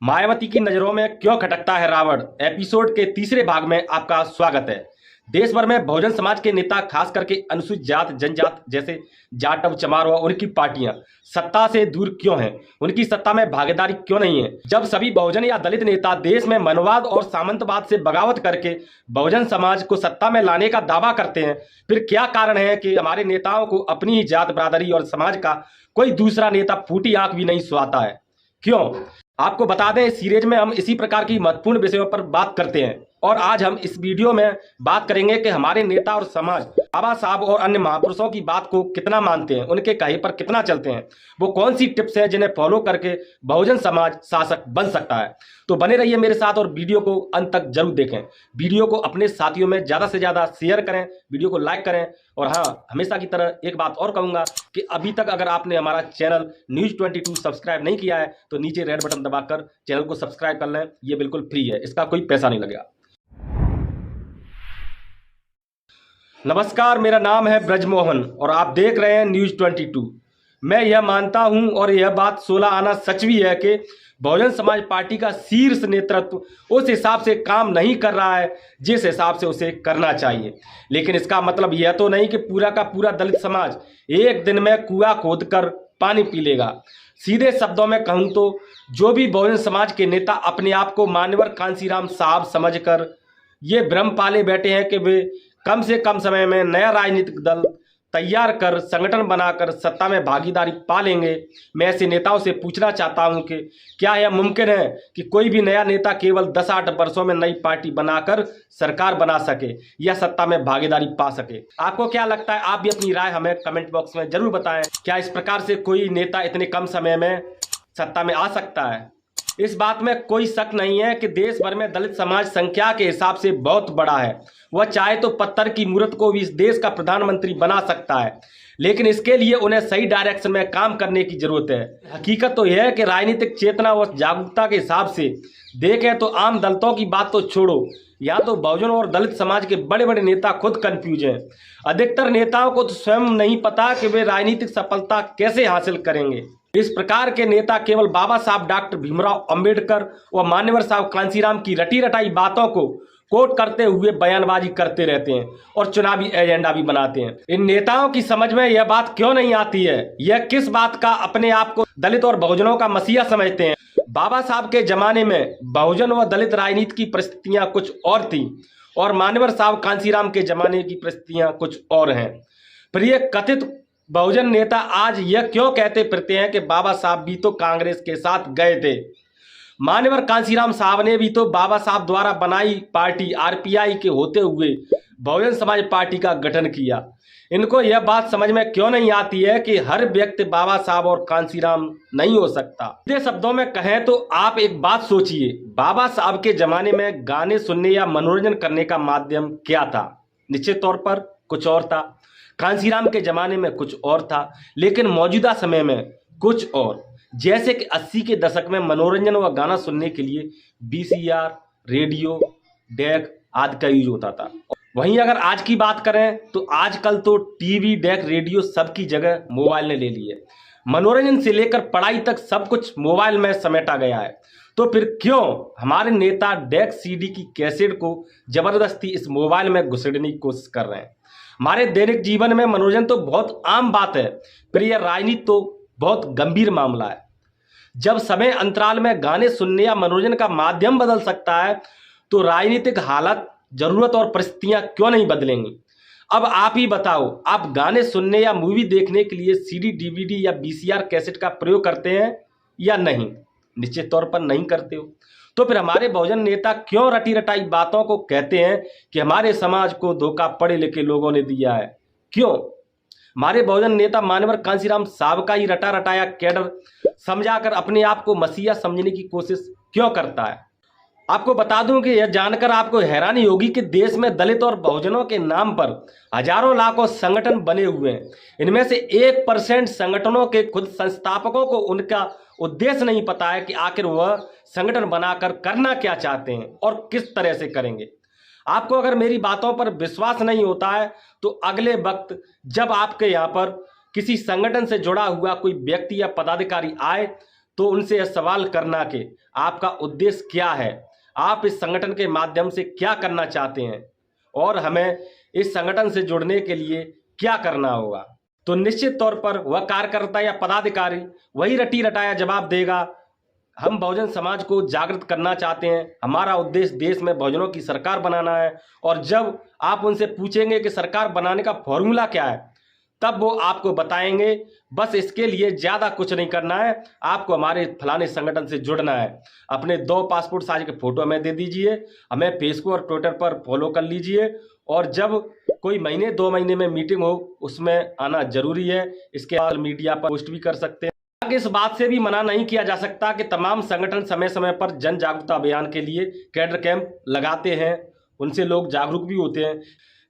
मायावती की नजरों में क्यों खटकता है रावण एपिसोड के तीसरे भाग में आपका स्वागत है। देश भर में बहुजन समाज के नेता, खास करके अनुसूचित जात जनजात जैसे जाटव चमार व उनकी पार्टियां सत्ता से दूर क्यों हैं, उनकी सत्ता में भागीदारी क्यों नहीं है। जब सभी बहुजन या दलित नेता देश में मनवाद और सामंतवाद से बगावत करके बहुजन समाज को सत्ता में लाने का दावा करते हैं, फिर क्या कारण है कि हमारे नेताओं को अपनी ही जात बिरादरी और समाज का कोई दूसरा नेता फूटी आंख भी नहीं सुहाता है? क्यों? आपको बता दें, इस सीरीज में हम इसी प्रकार की महत्वपूर्ण विषयों पर बात करते हैं और आज हम इस वीडियो में बात करेंगे कि हमारे नेता और समाज बाबा साहब और अन्य महापुरुषों की बात को कितना मानते हैं, उनके कहे पर कितना चलते हैं, वो कौन सी टिप्स हैं जिन्हें फॉलो करके बहुजन समाज शासक बन सकता है। तो बने रहिए मेरे साथ और वीडियो को अंत तक जरूर देखें। वीडियो को अपने साथियों में ज़्यादा से ज़्यादा शेयर करें, वीडियो को लाइक करें। और हाँ, हमेशा की तरह एक बात और कहूँगा कि अभी तक अगर आपने हमारा चैनल न्यूज़ 22 सब्सक्राइब नहीं किया है तो नीचे रेड बटन दबाकर चैनल को सब्सक्राइब कर लें। ये बिल्कुल फ्री है, इसका कोई पैसा नहीं लगेगा। नमस्कार, मेरा नाम है ब्रजमोहन और आप देख रहे हैं न्यूज़ 22। मैं यह मानता हूं और यह बात 16 आना सच भी है कि बहुजन समाज पार्टी का शीर्ष नेतृत्व उस हिसाब से काम नहीं कर रहा है जिस हिसाब से उसे करना चाहिए। लेकिन इसका मतलब यह तो नहीं कि पूरा का पूरा दलित समाज एक दिन में कुआं खोदकर पानी पी लेगा। सीधे शब्दों में कहूं तो जो भी बहुजन समाज के नेता अपने आप को मान्यवर कांसीराम साहब समझकर ये भ्रम पाले बैठे हैं कि वे कम से कम समय में नया राजनीतिक दल तैयार कर संगठन बनाकर सत्ता में भागीदारी पा लेंगे, मैं ऐसे नेताओं से पूछना चाहता हूं कि क्या यह मुमकिन है कि कोई भी नया नेता केवल 10-8 वर्षों में नई पार्टी बनाकर सरकार बना सके या सत्ता में भागीदारी पा सके? आपको क्या लगता है? आप भी अपनी राय हमें कमेंट बॉक्स में जरूर बताएं। क्या इस प्रकार से कोई नेता इतने कम समय में सत्ता में आ सकता है? इस बात में कोई शक नहीं है कि देश भर में दलित समाज संख्या के हिसाब से बहुत बड़ा है। वह चाहे तो पत्थर की मूर्त को भी इस देश का प्रधानमंत्री बना सकता है, लेकिन इसके लिए उन्हें सही डायरेक्शन में काम करने की जरूरत है। हकीकत तो यह है कि राजनीतिक चेतना व जागरूकता के हिसाब से देखें तो आम दलितों की बात तो छोड़ो, या तो बहुजन और दलित समाज के बड़े बड़े नेता खुद कंफ्यूज हैं। अधिकतर नेताओं को तो स्वयं नहीं पता कि वे राजनीतिक सफलता कैसे हासिल करेंगे। इस प्रकार के नेता केवल बाबा साहब डॉक्टर भीमराव अंबेडकर व मान्यवर साहब कांसीराम की रटी रटाई बातों को कोट करते हुए बयानबाजी करते रहते हैं और चुनावी एजेंडा भी बनाते हैं। इन नेताओं की समझ में यह बात क्यों नहीं आती है, यह किस बात का अपने आप को दलित और बहुजनों का मसीहा समझते हैं। बाबा साहब के जमाने में बहुजन व दलित राजनीति की परिस्थितियां कुछ और थी और मान्यवर साहब कांसीराम के जमाने की परिस्थितियां कुछ और हैं। पर यह कथित बहुजन नेता आज यह क्यों कहते फिरते हैं कि बाबा साहब भी तो कांग्रेस के साथ गए थे? मान्यवर कांसीराम साहब ने भी तो बाबा साहब द्वारा बनाई पार्टी आरपीआई के होते हुए बहुजन समाज पार्टी का गठन किया। इनको यह बात समझ में क्यों नहीं आती है कि हर व्यक्ति बाबा साहब और कांसीराम नहीं हो सकता। सीधे शब्दों में कहें तो आप एक बात सोचिए, बाबा साहब के जमाने में गाने सुनने या मनोरंजन करने का माध्यम क्या था? निश्चित तौर पर कुछ और था। कांसीराम के जमाने में कुछ और था, लेकिन मौजूदा समय में कुछ और। जैसे कि 80 के दशक में मनोरंजन व गाना सुनने के लिए वीसीआर, रेडियो, डेक आदि का यूज होता था। वहीं अगर आज की बात करें तो आजकल तो टीवी, डेक, रेडियो सबकी जगह मोबाइल ने ले ली है। मनोरंजन से लेकर पढ़ाई तक सब कुछ मोबाइल में समेटा गया है। तो फिर क्यों हमारे नेता डेक सीडी की कैसेट को जबरदस्ती इस मोबाइल में घुसेड़ने की कोशिश कर रहे हैं? हमारे दैनिक जीवन में मनोरंजन तो बहुत आम बात है, पर यह राजनीति तो बहुत गंभीर मामला है। जब समय अंतराल में गाने सुनने या मनोरंजन का माध्यम बदल सकता है तो राजनीतिक हालत, जरूरत और परिस्थितियां क्यों नहीं बदलेंगी? अब आप ही बताओ, आप गाने सुनने या मूवी देखने के लिए सीडी, डीवीडी या वीसीआर कैसेट का प्रयोग करते हैं या नहीं? निश्चित तौर पर नहीं करते हो। तो फिर हमारे बहुजन नेता क्यों रटी रटाई बातों को कहते हैं कि हमारे समाज को धोखा पढ़े लिखे लोगों ने दिया है? क्यों हमारे बहुजन नेता मान्यवर कांसीराम साहब का ही रटा रटाया कैडर समझाकर अपने आप को मसीहा समझने की कोशिश क्यों करता है? आपको बता दूं कि यह जानकर आपको हैरानी होगी कि देश में दलित और बहुजनों के नाम पर हजारों लाखों संगठन बने हुए हैं। इनमें से 1% संगठनों के खुद संस्थापकों को उनका उद्देश्य नहीं पता है कि आखिर वह संगठन बनाकर करना क्या चाहते हैं और किस तरह से करेंगे। आपको अगर मेरी बातों पर विश्वास नहीं होता है तो अगले वक्त जब आपके यहाँ पर किसी संगठन से जुड़ा हुआ कोई व्यक्ति या पदाधिकारी आए तो उनसे यह सवाल करना कि आपका उद्देश्य क्या है, आप इस संगठन के माध्यम से क्या करना चाहते हैं और हमें इस संगठन से जुड़ने के लिए क्या करना होगा। तो निश्चित तौर पर वह कार्यकर्ता या पदाधिकारी वही रटी रटाया जवाब देगा। हम बहुजन समाज को जागृत करना चाहते हैं, हमारा उद्देश्य देश में बहुजनों की सरकार बनाना है। और जब आप उनसे पूछेंगे कि सरकार बनाने का फॉर्मूला क्या है, तब वो आपको बताएंगे बस इसके लिए ज़्यादा कुछ नहीं करना है, आपको हमारे फलाने संगठन से जुड़ना है। अपने 2 पासपोर्ट साइज के फोटो हमें दे दीजिए, हमें फेसबुक और ट्विटर पर फॉलो कर लीजिए, और जब कोई महीने 2 महीने में मीटिंग हो उसमें आना जरूरी है। इसके बाद मीडिया पर पोस्ट भी कर सकते हैं। इस बात से भी मना नहीं किया जा सकता कि तमाम संगठन समय समय पर जन जागरूकता अभियान के लिए कैडर कैंप लगाते हैं, उनसे लोग जागरूक भी होते हैं।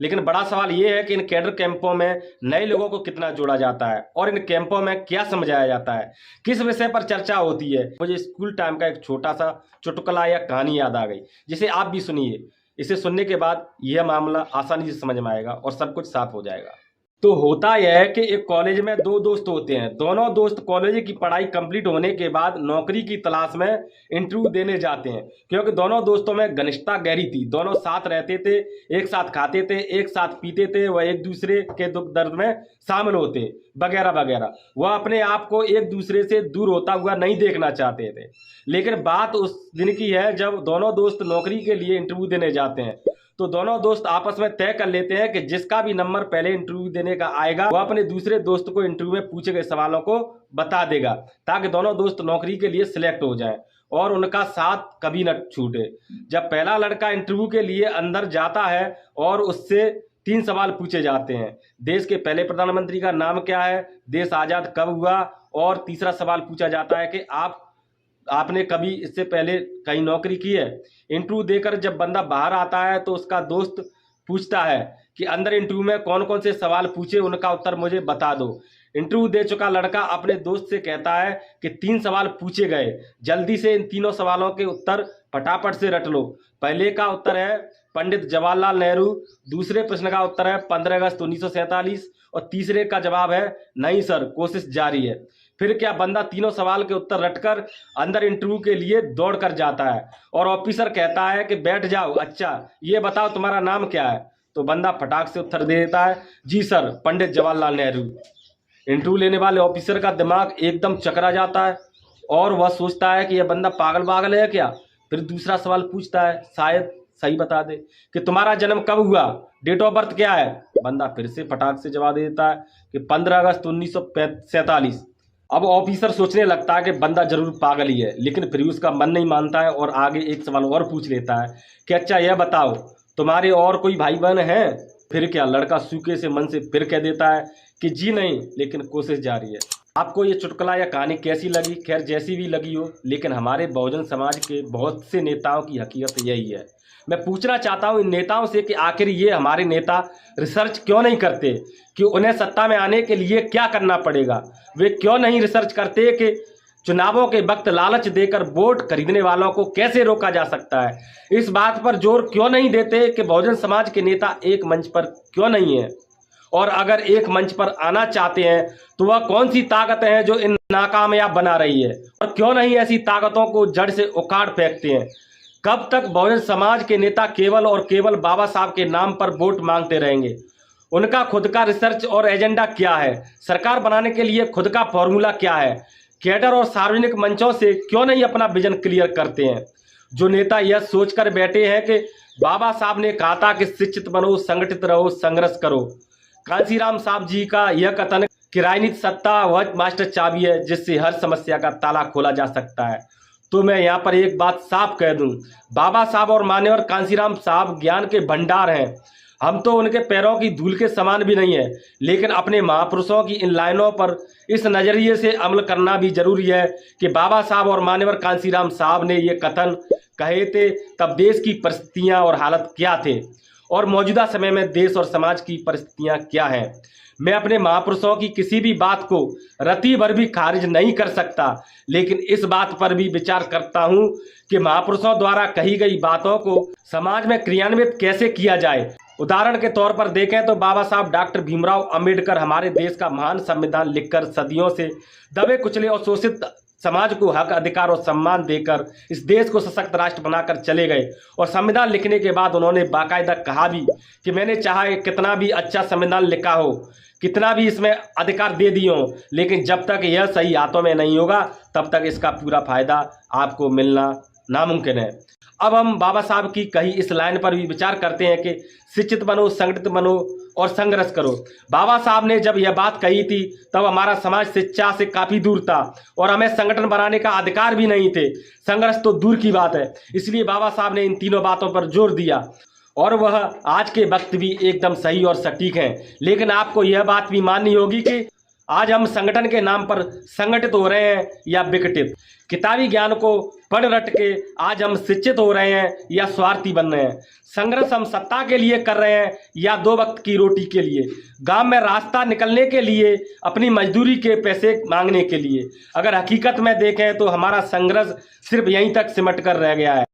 लेकिन बड़ा सवाल ये है कि इन कैडर कैंपों में नए लोगों को कितना जोड़ा जाता है और इन कैंपों में क्या समझाया जाता है, किस विषय पर चर्चा होती है। मुझे स्कूल टाइम का एक छोटा सा चुटकुला या कहानी याद आ गई, जिसे आप भी सुनिए। इसे सुनने के बाद यह मामला आसानी से समझ में आएगा और सब कुछ साफ हो जाएगा। तो होता यह है कि एक कॉलेज में 2 दोस्त होते हैं। दोनों दोस्त कॉलेज की पढ़ाई कंप्लीट होने के बाद नौकरी की तलाश में इंटरव्यू देने जाते हैं। क्योंकि दोनों दोस्तों में घनिष्ठता गहरी थी, दोनों साथ रहते थे, एक साथ खाते थे, एक साथ पीते थे, वह एक दूसरे के दुख दर्द में शामिल होते वगैरह वगैरह। वह अपने आप को एक दूसरे से दूर होता हुआ नहीं देखना चाहते थे। लेकिन बात उस दिन की है जब दोनों दोस्त नौकरी के लिए इंटरव्यू देने जाते हैं। तो दोनों दोस्त आपस में तय कर लेते हैं कि जिसका भी नंबर पहले इंटरव्यू देने का आएगा वह अपने दूसरे दोस्त को इंटरव्यू में पूछे गए सवालों को बता देगा, ताकि दोनों दोस्त नौकरी के लिए सिलेक्ट हो जाएं और उनका साथ कभी न छूटे। जब पहला लड़का इंटरव्यू के लिए अंदर जाता है और उससे 3 सवाल पूछे जाते हैं। देश के पहले प्रधानमंत्री का नाम क्या है, देश आज़ाद कब हुआ, और तीसरा सवाल पूछा जाता है कि आपने कभी इससे पहले कहीं नौकरी की है। इंटरव्यू देकर जब बंदा बाहर आता है तो उसका दोस्त पूछता है कि अंदर इंटरव्यू में कौन कौन से सवाल पूछे, उनका उत्तर मुझे बता दो। इंटरव्यू दे चुका लड़का अपने दोस्त से कहता है कि 3 सवाल पूछे गए, जल्दी से इन तीनों सवालों के उत्तर फटाफट से रट लो। पहले का उत्तर है पंडित जवाहरलाल नेहरू, दूसरे प्रश्न का उत्तर है 15 अगस्त 1947 और तीसरे का जवाब है नहीं सर, कोशिश जारी है। फिर क्या बंदा तीनों सवाल के उत्तर रटकर अंदर इंटरव्यू के लिए दौड़ कर जाता है और ऑफिसर कहता है कि बैठ जाओ, अच्छा ये बताओ तुम्हारा नाम क्या है। तो बंदा फटाक से उत्तर दे देता है जी सर, पंडित जवाहरलाल नेहरू। इंटरव्यू लेने वाले ऑफिसर का दिमाग एकदम चकरा जाता है और वह सोचता है कि यह बंदा पागल है क्या। फिर दूसरा सवाल पूछता है, शायद सही बता दे कि तुम्हारा जन्म कब हुआ, डेट ऑफ बर्थ क्या है। बंदा फिर से फटाक से जवाब दे देता है कि 15 अगस्त 1947। अब ऑफिसर सोचने लगता है कि बंदा जरूर पागल ही है, लेकिन फिर उसका मन नहीं मानता है और आगे एक सवाल और पूछ लेता है कि अच्छा यह बताओ तुम्हारे और कोई भाई बहन हैं। फिर क्या लड़का सूखे से मन से फिर कह देता है कि जी नहीं, लेकिन कोशिश जारी है। आपको ये चुटकुला या कहानी कैसी लगी? खैर जैसी भी लगी हो, लेकिन हमारे बहुजन समाज के बहुत से नेताओं की हकीकत यही है। मैं पूछना चाहता हूं इन नेताओं से कि आखिर ये हमारे नेता रिसर्च क्यों नहीं करते कि उन्हें सत्ता में आने के लिए क्या करना पड़ेगा। वे क्यों नहीं रिसर्च करते कि चुनावों के वक्त लालच देकर वोट खरीदने वालों को कैसे रोका जा सकता है। इस बात पर जोर क्यों नहीं देते कि बहुजन समाज के नेता एक मंच पर क्यों नहीं है, और अगर एक मंच पर आना चाहते हैं तो वह कौन सी ताकतें हैं जो इन नाकामयाब बना रही है, और क्यों नहीं ऐसी ताकतों को जड़ से उखाड़ फेंकते हैं। कब तक बहुजन समाज के नेता केवल और केवल बाबा साहब के नाम पर वोट मांगते रहेंगे? उनका खुद का रिसर्च और एजेंडा क्या है? सरकार बनाने के लिए खुद का फॉर्मूला क्या है? कैडर और सार्वजनिक मंचों से क्यों नहीं अपना विजन क्लियर करते हैं? जो नेता यह सोचकर बैठे हैं कि बाबा साहब ने कहा था कि शिक्षित बनो, संगठित रहो, संघर्ष करो। कांसीराम साहब जी का यह कथन कि राजनीति सत्ता वह मास्टर चाबी है जिससे हर समस्या का ताला खोला जा सकता है। तो मैं यहाँ पर एक बात साफ कह दूं, बाबा साहब और मान्यवर कांसीराम साहब ज्ञान के भंडार हैं। हम तो उनके पैरों की धूल के समान भी नहीं है, लेकिन अपने महापुरुषों की इन लाइनों पर इस नज़रिए से अमल करना भी जरूरी है कि बाबा साहब और मान्यवर कांसीराम साहब ने ये कथन कहे थे तब देश की परिस्थितियाँ और हालत क्या थे, और मौजूदा समय में देश और समाज की परिस्थितियाँ क्या हैं। मैं अपने महापुरुषों की किसी भी बात को रत्ती भर भी खारिज नहीं कर सकता, लेकिन इस बात पर भी विचार करता हूं कि महापुरुषों द्वारा कही गई बातों को समाज में क्रियान्वित कैसे किया जाए। उदाहरण के तौर पर देखें तो बाबा साहब डॉक्टर भीमराव अंबेडकर हमारे देश का महान संविधान लिखकर सदियों से दबे कुचले और शोषित समाज को हक, अधिकार और सम्मान देकर इस देश को सशक्त राष्ट्र बनाकर चले गए। और संविधान लिखने के बाद उन्होंने बाकायदा कहा भी कि मैंने चाहे कितना भी अच्छा संविधान लिखा हो, कितना भी इसमें अधिकार दे दिए हो, लेकिन जब तक यह सही हाथों में नहीं होगा तब तक इसका पूरा फायदा आपको मिलना नामुमकिन है। अब हम बाबा साहब की कही इस लाइन पर भी विचार करते हैं कि शिक्षित बनो, संगठित बनो और संघर्ष करो। बाबा साहब ने जब यह बात कही थी तब हमारा समाज शिक्षा से काफ़ी दूर था और हमें संगठन बनाने का अधिकार भी नहीं थे, संघर्ष तो दूर की बात है। इसलिए बाबा साहब ने इन तीनों बातों पर जोर दिया और वह आज के वक्त भी एकदम सही और सटीक हैं। लेकिन आपको यह बात भी माननी होगी कि आज हम संगठन के नाम पर संगठित हो रहे हैं या विघटित। किताबी ज्ञान को पढ़ रट के आज हम शिक्षित हो रहे हैं या स्वार्थी बन रहे हैं। संघर्ष हम सत्ता के लिए कर रहे हैं या 2 वक्त की रोटी के लिए, गांव में रास्ता निकलने के लिए, अपनी मजदूरी के पैसे मांगने के लिए। अगर हकीकत में देखें तो हमारा संघर्ष सिर्फ यहीं तक सिमट कर रह गया है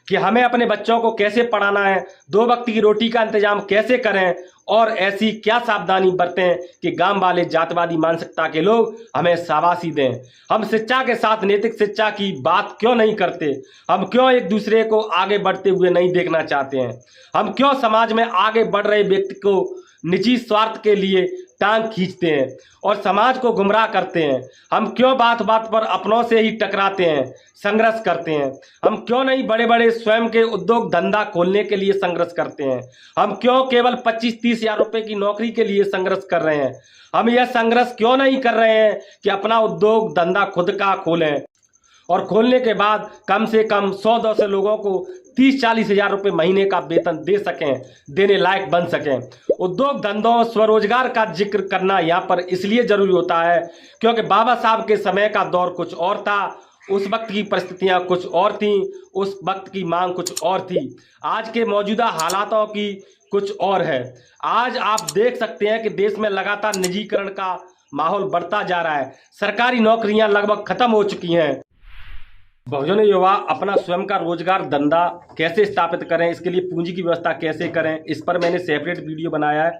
कि हमें अपने बच्चों को कैसे पढ़ाना है, 2 वक्त की रोटी का इंतजाम कैसे करें और ऐसी क्या सावधानी बरतें कि गांव वाले जातवादी मानसिकता के लोग हमें शाबाशी दें। हम शिक्षा के साथ नैतिक शिक्षा की बात क्यों नहीं करते? हम क्यों एक दूसरे को आगे बढ़ते हुए नहीं देखना चाहते हैं? हम क्यों समाज में आगे बढ़ रहे व्यक्ति को निजी स्वार्थ के लिए टांग खींचते हैं और समाज को गुमराह करते हैं? हम क्यों बात बात पर अपनों से ही टकराते हैं, संघर्ष करते हैं? हम क्यों नहीं बड़े बड़े स्वयं के उद्योग धंधा खोलने के लिए संघर्ष करते हैं? हम क्यों केवल 25-30 हज़ार रुपए की नौकरी के लिए संघर्ष कर रहे हैं? हम यह संघर्ष क्यों नहीं कर रहे हैं कि अपना उद्योग धंधा खुद का खोलें और खोलने के बाद कम से कम 100-200 लोगों को 30-40 हज़ार रुपये महीने का वेतन दे सकें, देने लायक बन सकें। उद्योग धंधों स्वरोजगार का जिक्र करना यहाँ पर इसलिए जरूरी होता है क्योंकि बाबा साहब के समय का दौर कुछ और था, उस वक्त की परिस्थितियाँ कुछ और थीं, उस वक्त की मांग कुछ और थी। आज के मौजूदा हालातों की कुछ और है। आज आप देख सकते हैं कि देश में लगातार निजीकरण का माहौल बढ़ता जा रहा है, सरकारी नौकरियां लगभग खत्म हो चुकी हैं। बहुजन युवा अपना स्वयं का रोजगार धंधा कैसे स्थापित करें, इसके लिए पूंजी की व्यवस्था कैसे करें, इस पर मैंने सेपरेट वीडियो बनाया है।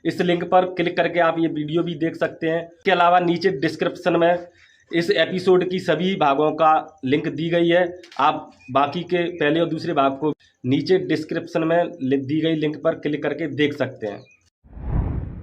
इस लिंक पर क्लिक करके आप ये वीडियो भी देख सकते हैं। इसके अलावा नीचे डिस्क्रिप्शन में इस एपिसोड की सभी भागों का लिंक दी गई है। आप बाकी के पहले और दूसरे भाग को नीचे डिस्क्रिप्शन में दी गई लिंक पर क्लिक करके देख सकते हैं।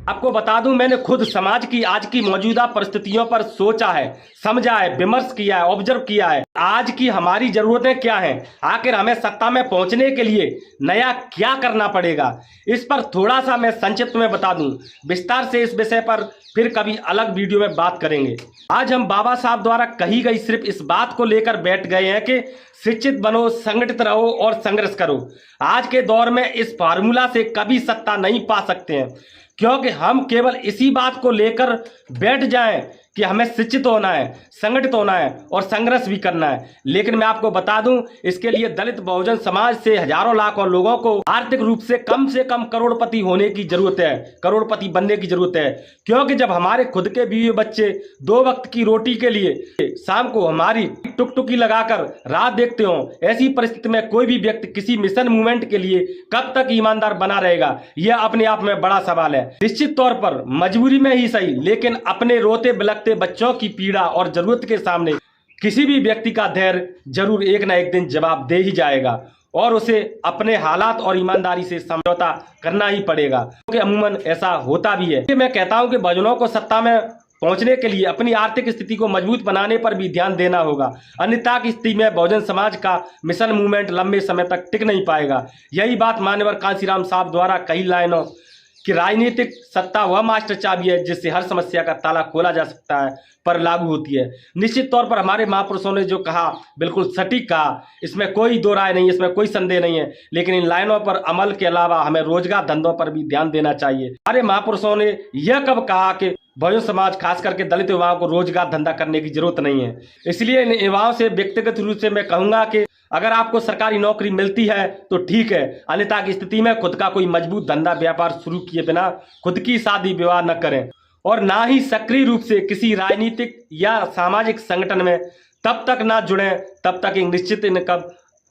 आपको बता दूं, मैंने खुद समाज की आज की मौजूदा परिस्थितियों पर सोचा है, समझा है, विमर्श किया है, ऑब्जर्व किया है। आज की हमारी जरूरतें क्या हैं, आखिर हमें सत्ता में पहुंचने के लिए नया क्या करना पड़ेगा, इस पर थोड़ा सा मैं संक्षिप्त में बता दूं। विस्तार से इस विषय पर फिर कभी अलग वीडियो में बात करेंगे। आज हम बाबा साहब द्वारा कही गई सिर्फ इस बात को लेकर बैठ गए हैं कि शिक्षित बनो, संगठित रहो और संघर्ष करो। आज के दौर में इस फार्मूला से कभी सत्ता नहीं पा सकते हैं, क्योंकि हम केवल इसी बात को लेकर बैठ जाएं कि हमें शिक्षित होना है, संगठित होना है और संघर्ष भी करना है। लेकिन मैं आपको बता दूं, इसके लिए दलित बहुजन समाज से हजारों लाखों लोगों को आर्थिक रूप से कम करोड़पति होने की जरूरत है, करोड़पति बनने की जरूरत है। क्योंकि जब हमारे खुद के बीवी बच्चे 2 वक्त की रोटी के लिए शाम को हमारी टुकटुकी लगाकर राह देखते हो, ऐसी परिस्थिति में कोई भी व्यक्ति किसी मिशन मूवमेंट के लिए कब तक ईमानदार बना रहेगा, यह अपने आप में बड़ा सवाल है। निश्चित तौर पर मजबूरी में ही सही, लेकिन अपने रोते बिलखते बच्चों की पीड़ा और जरूरत के सामने किसी भी व्यक्ति का धैर्य जरूर एक ना एक दिन जवाब दे ही जाएगा और उसे अपने हालात और ईमानदारी से समझौता करना ही पड़ेगा, क्योंकि अमूमन ऐसा होता भी है। मैं कहता हूं कि बहुजनों को सत्ता में पहुंचने के लिए अपनी आर्थिक स्थिति को मजबूत बनाने पर भी ध्यान देना होगा, अन्यथा की स्थिति में बहुजन समाज का मिशन मूवमेंट लंबे समय तक टिक नहीं पाएगा। यही बात मान्यवर कांशीराम साहब द्वारा कई लाइनों कि राजनीतिक सत्ता वह मास्टर चाबी है जिससे हर समस्या का ताला खोला जा सकता है, पर लागू होती है। निश्चित तौर पर हमारे महापुरुषों ने जो कहा बिल्कुल सटीक कहा, इसमें कोई दो राय नहीं है, इसमें कोई संदेह नहीं है। लेकिन इन लाइनों पर अमल के अलावा हमें रोजगार धंधों पर भी ध्यान देना चाहिए। हमारे महापुरुषों ने यह कब कहा कि बहुजन समाज खास करके दलित युवाओं को रोजगार धंधा करने की जरूरत नहीं है। इसलिए इन युवाओं से व्यक्तिगत रूप से मैं कहूँगा कि अगर आपको सरकारी नौकरी मिलती है तो ठीक है, अन्यथा की स्थिति में खुद का कोई मजबूत धंधा व्यापार शुरू किए बिना खुद की शादी विवाह न करें और ना ही सक्रिय रूप से किसी राजनीतिक या सामाजिक संगठन में तब तक ना जुड़ें तब तक एक निश्चित इनकम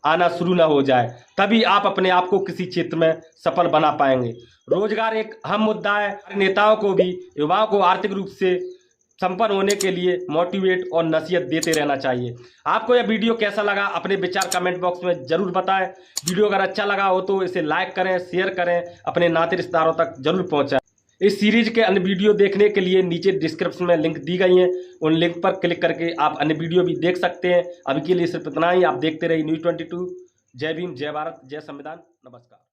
आना शुरू ना हो जाए, तभी आप अपने आप को किसी क्षेत्र में सफल बना पाएंगे। रोजगार एक अहम मुद्दा है। नेताओं को भी युवाओं को आर्थिक रूप से संपन्न होने के लिए मोटिवेट और नसीहत देते रहना चाहिए। आपको यह वीडियो कैसा लगा अपने विचार कमेंट बॉक्स में जरूर बताएं। वीडियो अगर अच्छा लगा हो तो इसे लाइक करें, शेयर करें, अपने नाते रिश्तेदारों तक जरूर पहुंचाएं। इस सीरीज के अन्य वीडियो देखने के लिए नीचे डिस्क्रिप्शन में लिंक दी गई हैं, उन लिंक पर क्लिक करके आप अन्य वीडियो भी देख सकते हैं। अभी के लिए सिर्फ इतना ही। आप देखते रहिए न्यूज़ 22। जय भीम, जय भारत, जय संविधान। नमस्कार।